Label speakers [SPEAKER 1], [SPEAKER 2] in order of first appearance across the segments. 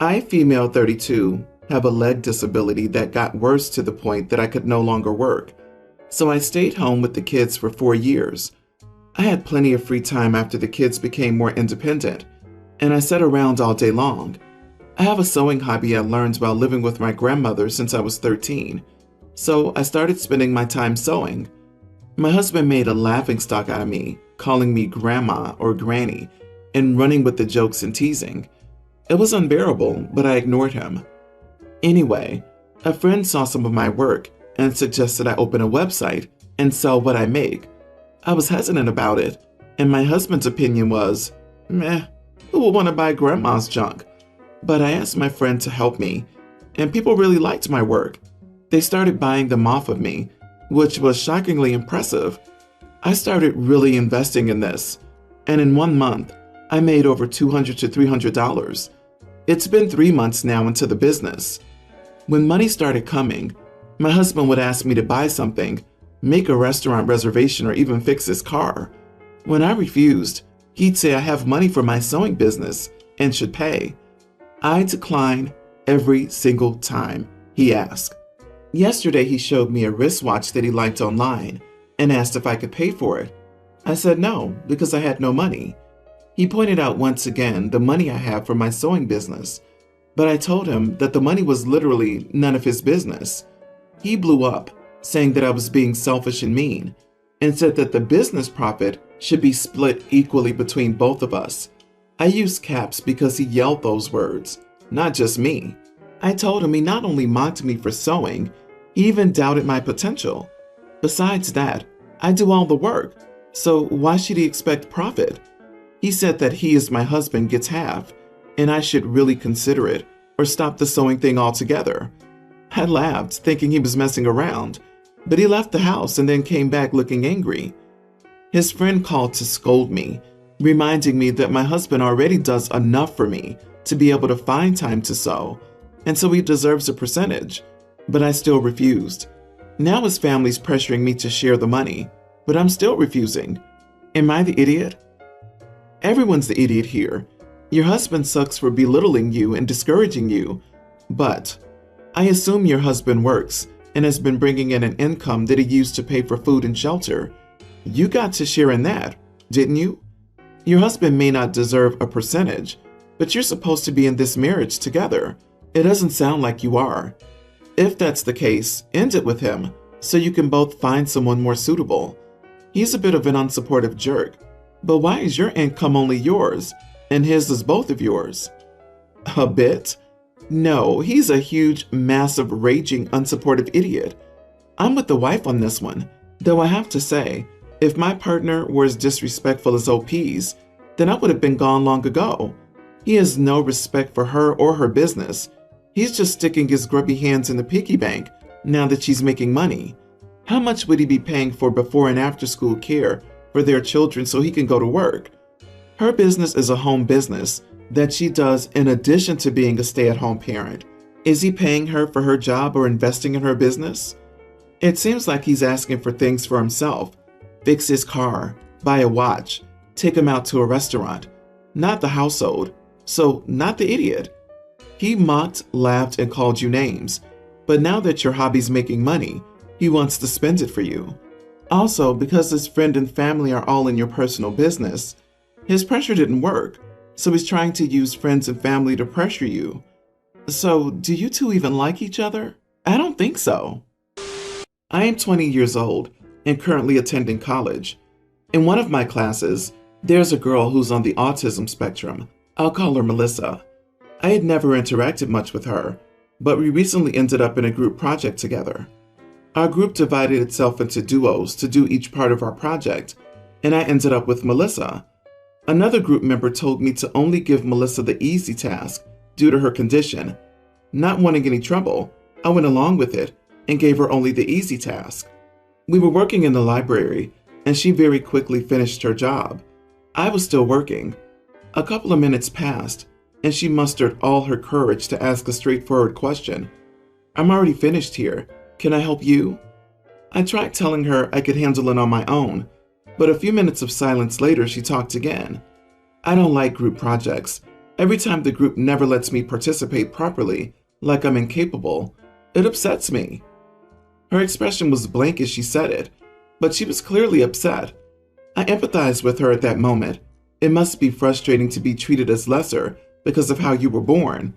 [SPEAKER 1] I, female 32, have a leg disability that got worse to the point that I could no longer work, so I stayed home with the kids for 4 years. I had plenty of free time after the kids became more independent, and I sat around all day long. I have a sewing hobby I learned while living with my grandmother since I was 13, so I started spending my time sewing. My husband made a laughingstock out of me, calling me grandma or granny, and running with the jokes and teasing. It was unbearable, but I ignored him. Anyway, a friend saw some of my work and suggested I open a website and sell what I make. I was hesitant about it, and my husband's opinion was, meh, who would want to buy grandma's junk? But I asked my friend to help me, and people really liked my work. They started buying them off of me, which was shockingly impressive. I started really investing in this, and in 1 month, I made over $200 to $300. It's been 3 months now into the business. When money started coming, my husband would ask me to buy something, make a restaurant reservation, or even fix his car. When I refused, he'd say I have money for my sewing business and should pay. I decline every single time he asked. Yesterday, he showed me a wristwatch that he liked online and asked if I could pay for it. I said no, because I had no money. He pointed out once again the money I have for my sewing business, but I told him that the money was literally none of his business. He blew up, saying that I was being selfish and mean, and said that the business profit should be split equally between both of us. I used caps because he yelled those words, not just me. I told him he not only mocked me for sewing, he even doubted my potential. Besides that, I do all the work, so why should he expect profit? He said that he as my husband gets half, and I should really consider it or stop the sewing thing altogether. I laughed, thinking he was messing around, but he left the house and then came back looking angry. His friend called to scold me, reminding me that my husband already does enough for me to be able to find time to sew, and so he deserves a percentage, but I still refused. Now his family's pressuring me to share the money, but I'm still refusing. Am I the idiot? Everyone's the idiot here. Your husband sucks for belittling you and discouraging you, but I assume your husband works and has been bringing in an income that he used to pay for food and shelter. You got to share in that, didn't you? Your husband may not deserve a percentage, but you're supposed to be in this marriage together. It doesn't sound like you are. If that's the case, end it with him so you can both find someone more suitable. He's a bit of an unsupportive jerk, but why is your income only yours and his is both of yours? A bit? No, he's a huge, massive, raging, unsupportive idiot. I'm with the wife on this one, though I have to say, if my partner were as disrespectful as OP's, then I would have been gone long ago. He has no respect for her or her business. He's just sticking his grubby hands in the piggy bank now that she's making money. How much would he be paying for before and after school care for their children so he can go to work? Her business is a home business that she does in addition to being a stay-at-home parent. Is he paying her for her job or investing in her business? It seems like he's asking for things for himself. Fix his car, buy a watch, take him out to a restaurant, not the household. So, not the idiot. He mocked, laughed, and called you names, but now that your hobby's making money, he wants to spend it for you. Also, because his friend and family are all in your personal business, his pressure didn't work, so he's trying to use friends and family to pressure you. So, do you two even like each other? I don't think so. I am 20 years old and currently attending college. In one of my classes, there's a girl who's on the autism spectrum. I'll call her Melissa. I had never interacted much with her, but we recently ended up in a group project together. Our group divided itself into duos to do each part of our project, and I ended up with Melissa. Another group member told me to only give Melissa the easy task due to her condition. Not wanting any trouble, I went along with it and gave her only the easy task. We were working in the library, and she very quickly finished her job. I was still working. A couple of minutes passed, and she mustered all her courage to ask a straightforward question. I'm already finished here. Can I help you? I tried telling her I could handle it on my own, but a few minutes of silence later, she talked again. I don't like group projects. Every time the group never lets me participate properly, like I'm incapable, it upsets me. Her expression was blank as she said it, but she was clearly upset. I empathized with her at that moment. It must be frustrating to be treated as lesser because of how you were born.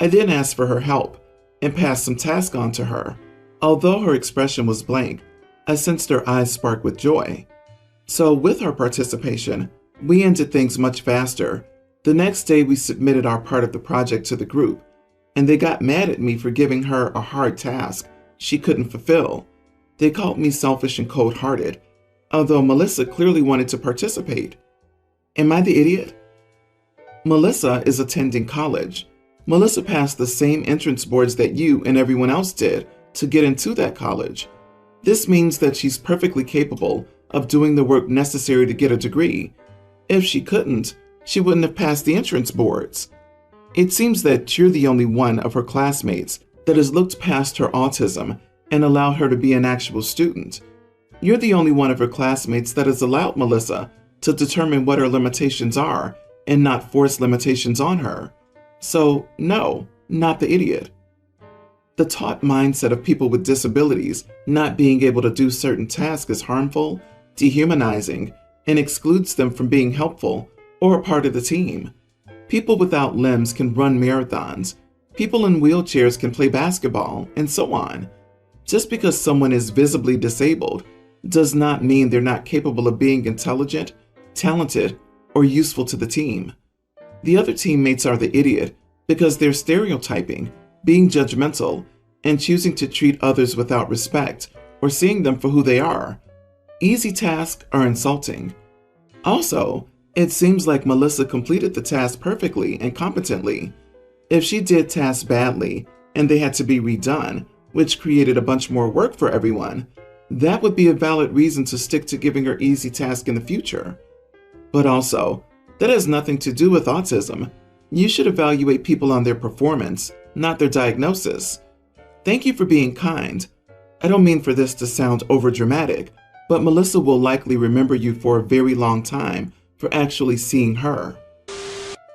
[SPEAKER 1] I then asked for her help and passed some tasks on to her. Although her expression was blank, I sensed her eyes spark with joy. So with her participation, we ended things much faster. The next day we submitted our part of the project to the group, and they got mad at me for giving her a hard task she couldn't fulfill. They called me selfish and cold-hearted, although Melissa clearly wanted to participate. Am I the idiot? Melissa is attending college. Melissa passed the same entrance boards that you and everyone else did to get into that college. This means that she's perfectly capable of doing the work necessary to get a degree. If she couldn't, she wouldn't have passed the entrance boards. It seems that you're the only one of her classmates that has looked past her autism and allowed her to be an actual student. You're the only one of her classmates that has allowed Melissa to determine what her limitations are and not force limitations on her. So, no, not the idiot. The taught mindset of people with disabilities not being able to do certain tasks is harmful, dehumanizing, and excludes them from being helpful or a part of the team. People without limbs can run marathons. People in wheelchairs can play basketball, and so on. Just because someone is visibly disabled does not mean they're not capable of being intelligent, talented, or useful to the team. The other teammates are the idiot because they're stereotyping, being judgmental, and choosing to treat others without respect or seeing them for who they are. Easy tasks are insulting. Also, it seems like Melissa completed the task perfectly and competently. If she did tasks badly and they had to be redone, which created a bunch more work for everyone, that would be a valid reason to stick to giving her easy tasks in the future. But also, that has nothing to do with autism. You should evaluate people on their performance, not their diagnosis. Thank you for being kind. I don't mean for this to sound overdramatic, but Melissa will likely remember you for a very long time for actually seeing her.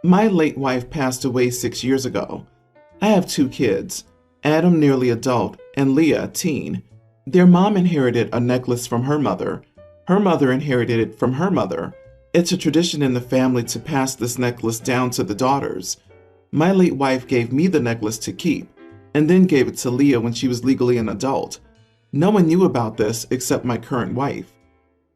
[SPEAKER 1] My late wife passed away 6 years ago. I have 2 kids, Adam nearly adult and Leah teen. Their mom inherited a necklace from her mother. Her mother inherited it from her mother. It's a tradition in the family to pass this necklace down to the daughters. My late wife gave me the necklace to keep, and then gave it to Leah when she was legally an adult. No one knew about this except my current wife.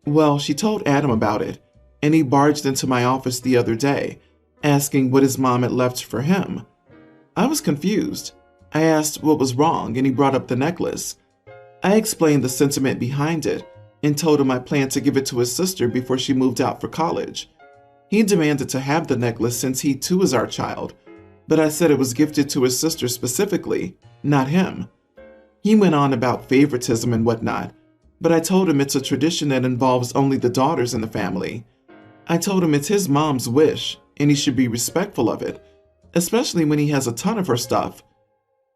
[SPEAKER 1] Well, she told Adam about it, and he barged into my office the other day, asking what his mom had left for him. I was confused. I asked what was wrong, and he brought up the necklace. I explained the sentiment behind it, and told him I planned to give it to his sister before she moved out for college. He demanded to have the necklace since he too is our child, but I said it was gifted to his sister specifically, not him. He went on about favoritism and whatnot, but I told him it's a tradition that involves only the daughters in the family. I told him it's his mom's wish, and he should be respectful of it, especially when he has a ton of her stuff.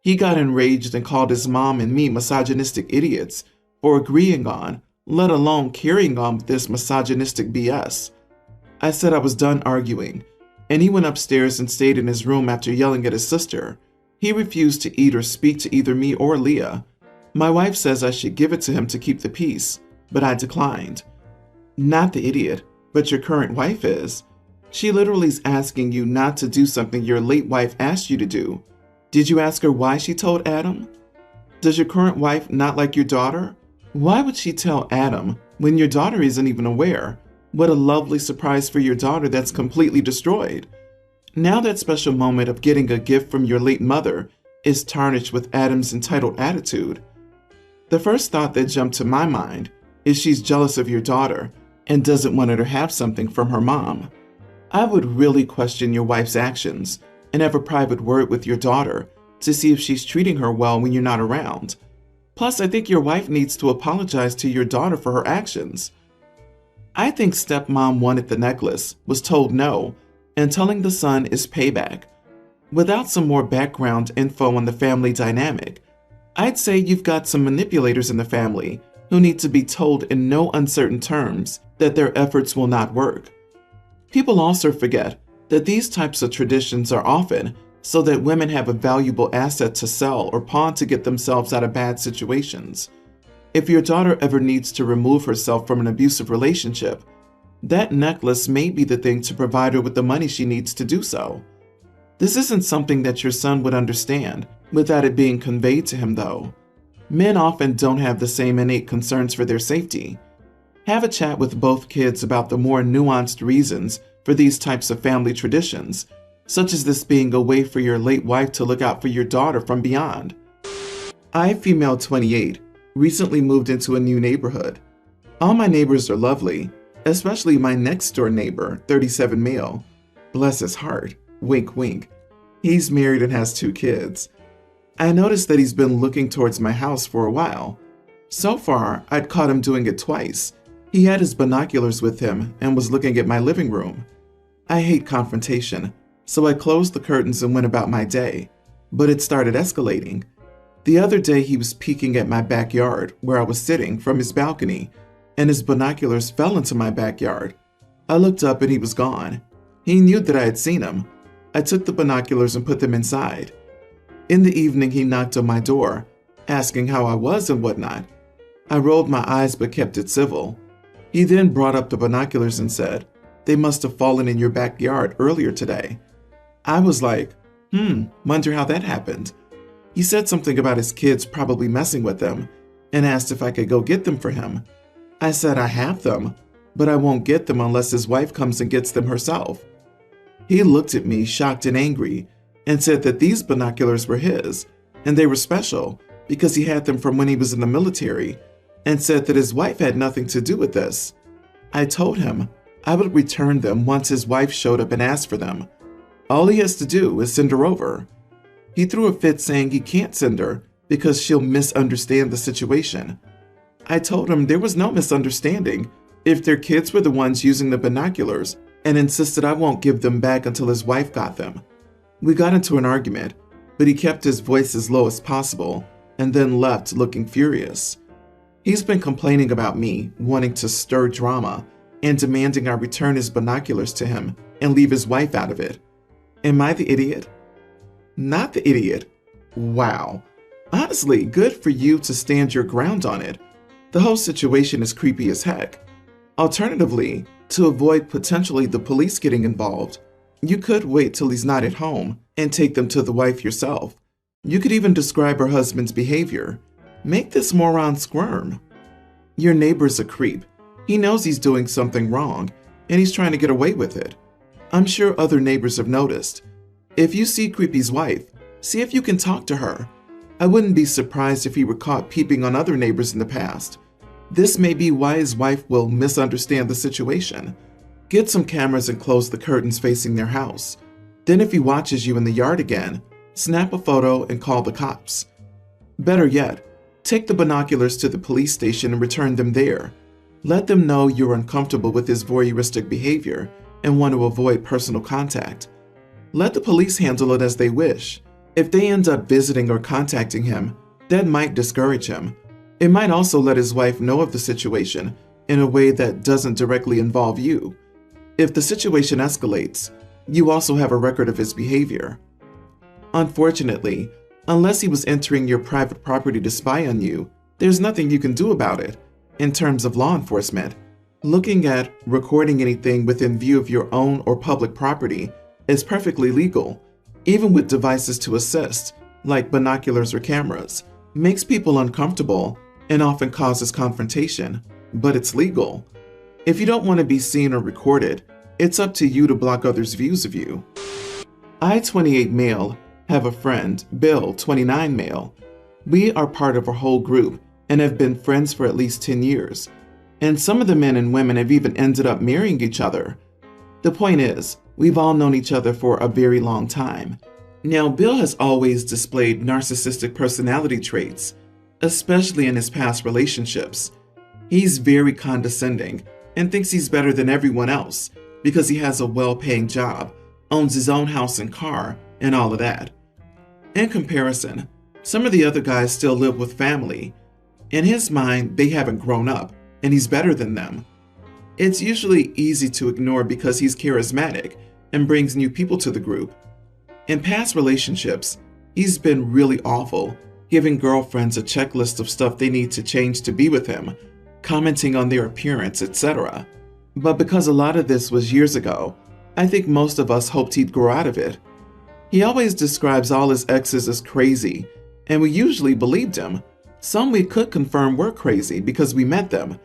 [SPEAKER 1] He got enraged and called his mom and me misogynistic idiots for agreeing on, let alone carrying on with this misogynistic BS. I said I was done arguing, and he went upstairs and stayed in his room after yelling at his sister. He refused to eat or speak to either me or Leah. My wife says I should give it to him to keep the peace, but I declined. Not the idiot, but your current wife is. She literally is asking you not to do something your late wife asked you to do. Did you ask her why she told Adam? Does your current wife not like your daughter? Why would she tell Adam when your daughter isn't even aware? What a lovely surprise for your daughter that's completely destroyed. Now that special moment of getting a gift from your late mother is tarnished with Adam's entitled attitude. The first thought that jumped to my mind is she's jealous of your daughter and doesn't want her to have something from her mom. I would really question your wife's actions and have a private word with your daughter to see if she's treating her well when you're not around. Plus, I think your wife needs to apologize to your daughter for her actions. I think stepmom wanted the necklace, was told no, and telling the son is payback. Without some more background info on the family dynamic, I'd say you've got some manipulators in the family who need to be told in no uncertain terms that their efforts will not work. People also forget that these types of traditions are often so that women have a valuable asset to sell or pawn to get themselves out of bad situations. If your daughter ever needs to remove herself from an abusive relationship, that necklace may be the thing to provide her with the money she needs to do so. This isn't something that your son would understand without it being conveyed to him, though. Men often don't have the same innate concerns for their safety. Have a chat with both kids about the more nuanced reasons for these types of family traditions, such as this being a way for your late wife to look out for your daughter from beyond. I, female 28, recently moved into a new neighborhood. All my neighbors are lovely, especially my next door neighbor, 37 male. Bless his heart, wink wink. He's married and has 2 kids. I noticed that he's been looking towards my house for a while. So far, I'd caught him doing it twice. He had his binoculars with him and was looking at my living room. I hate confrontation, so I closed the curtains and went about my day, but it started escalating. The other day he was peeking at my backyard where I was sitting from his balcony, and his binoculars fell into my backyard. I looked up and he was gone. He knew that I had seen him. I took the binoculars and put them inside. In the evening he knocked on my door, asking how I was and whatnot. I rolled my eyes but kept it civil. He then brought up the binoculars and said, "They must have fallen in your backyard earlier today." I was like, wonder how that happened. He said something about his kids probably messing with them and asked if I could go get them for him. I said I have them, but I won't get them unless his wife comes and gets them herself. He looked at me shocked and angry and said that these binoculars were his and they were special because he had them from when he was in the military, and said that his wife had nothing to do with this. I told him I would return them once his wife showed up and asked for them. All he has to do is send her over. He threw a fit saying he can't send her because she'll misunderstand the situation. I told him there was no misunderstanding if their kids were the ones using the binoculars, and insisted I won't give them back until his wife got them. We got into an argument, but he kept his voice as low as possible and then left looking furious. He's been complaining about me wanting to stir drama and demanding I return his binoculars to him and leave his wife out of it. Am I the idiot? Not the idiot. Wow. Honestly, good for you to stand your ground on it. The whole situation is creepy as heck. Alternatively, to avoid potentially the police getting involved, you could wait till he's not at home and take them to the wife yourself. You could even describe her husband's behavior. Make this moron squirm. Your neighbor's a creep. He knows he's doing something wrong, and he's trying to get away with it. I'm sure other neighbors have noticed. If you see Creepy's wife, see if you can talk to her. I wouldn't be surprised if he were caught peeping on other neighbors in the past. This may be why his wife will misunderstand the situation. Get some cameras and close the curtains facing their house. Then if he watches you in the yard again, snap a photo and call the cops. Better yet, take the binoculars to the police station and return them there. Let them know you're uncomfortable with his voyeuristic behavior and want to avoid personal contact. Let the police handle it as they wish. If they end up visiting or contacting him, that might discourage him. It might also let his wife know of the situation in a way that doesn't directly involve you. If the situation escalates, you also have a record of his behavior. Unfortunately, unless he was entering your private property to spy on you, there's nothing you can do about it. In terms of law enforcement, looking at recording anything within view of your own or public property is perfectly legal, even with devices to assist, like binoculars or cameras. Makes people uncomfortable and often causes confrontation, but it's legal. If you don't want to be seen or recorded, it's up to you to block others' views of you. I, 28 male, have a friend, Bill, 29 male. We are part of a whole group and have been friends for at least 10 years. And some of the men and women have even ended up marrying each other. The point is, we've all known each other for a very long time. Now, Bill has always displayed narcissistic personality traits, especially in his past relationships. He's very condescending and thinks he's better than everyone else because he has a well-paying job, owns his own house and car, and all of that. In comparison, some of the other guys still live with family. In his mind, they haven't grown up, and he's better than them. It's usually easy to ignore because he's charismatic, and brings new people to the group. In past relationships, he's been really awful, giving girlfriends a checklist of stuff they need to change to be with him, commenting on their appearance, etc. But because a lot of this was years ago, I think most of us hoped he'd grow out of it. He always describes all his exes as crazy, and we usually believed him. Some we could confirm were crazy because we met them,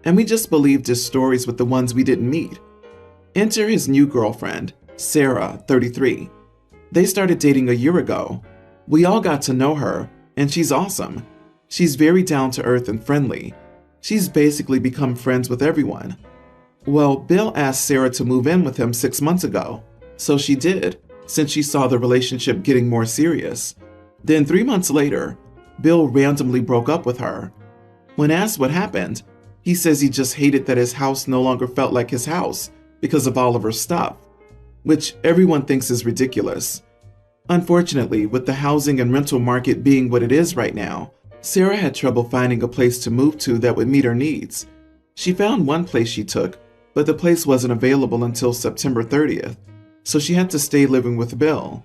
[SPEAKER 1] and we just believed his stories with the ones we didn't meet. Enter his new girlfriend, Sarah, 33. They started dating a year ago. We all got to know her, and she's awesome. She's very down to earth and friendly. She's basically become friends with everyone. Well, Bill asked Sarah to move in with him 6 months ago, so she did, since she saw the relationship getting more serious. Then 3 months later, Bill randomly broke up with her. When asked what happened, he says he just hated that his house no longer felt like his house because of all of her stuff, which everyone thinks is ridiculous. Unfortunately, with the housing and rental market being what it is right now, Sarah had trouble finding a place to move to that would meet her needs. She found one place she took, but the place wasn't available until September 30th, so she had to stay living with Bill.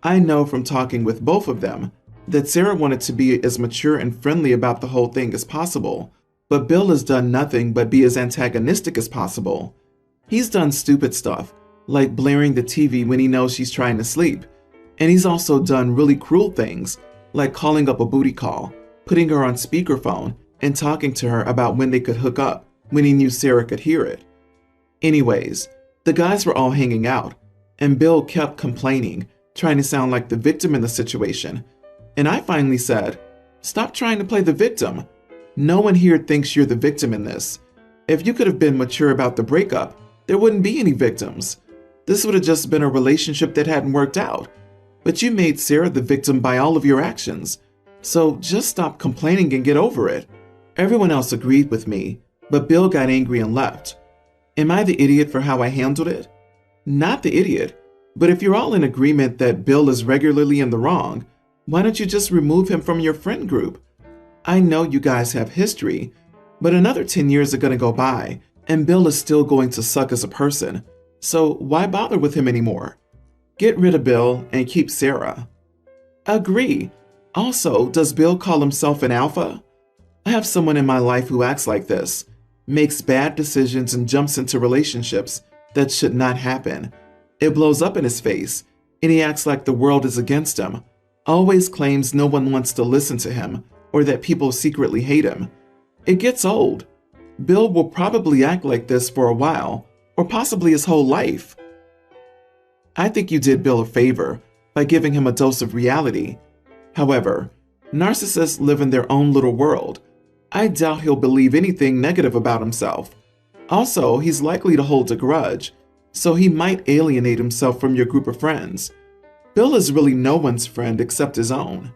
[SPEAKER 1] I know from talking with both of them that Sarah wanted to be as mature and friendly about the whole thing as possible, but Bill has done nothing but be as antagonistic as possible. He's done stupid stuff, like blaring the TV when he knows she's trying to sleep, and he's also done really cruel things, like calling up a booty call, putting her on speakerphone, and talking to her about when they could hook up when he knew Sarah could hear it. Anyways, the guys were all hanging out, and Bill kept complaining, trying to sound like the victim in the situation. And I finally said, "Stop trying to play the victim. No one here thinks you're the victim in this. If you could have been mature about the breakup, there wouldn't be any victims. This would have just been a relationship that hadn't worked out. But you made Sarah the victim by all of your actions. So just stop complaining and get over it." Everyone else agreed with me, but Bill got angry and left. Am I the idiot for how I handled it? Not the idiot, but if you're all in agreement that Bill is regularly in the wrong, why don't you just remove him from your friend group? I know you guys have history, but another 10 years are going to go by, and Bill is still going to suck as a person, so why bother with him anymore? Get rid of Bill and keep Sarah. Agree. Also, does Bill call himself an alpha? I have someone in my life who acts like this, makes bad decisions and jumps into relationships that should not happen. It blows up in his face, and he acts like the world is against him, always claims no one wants to listen to him or that people secretly hate him. It gets old. Bill will probably act like this for a while, or possibly his whole life. I think you did Bill a favor by giving him a dose of reality. However, narcissists live in their own little world. I doubt he'll believe anything negative about himself. Also, he's likely to hold a grudge, so he might alienate himself from your group of friends. Bill is really no one's friend except his own.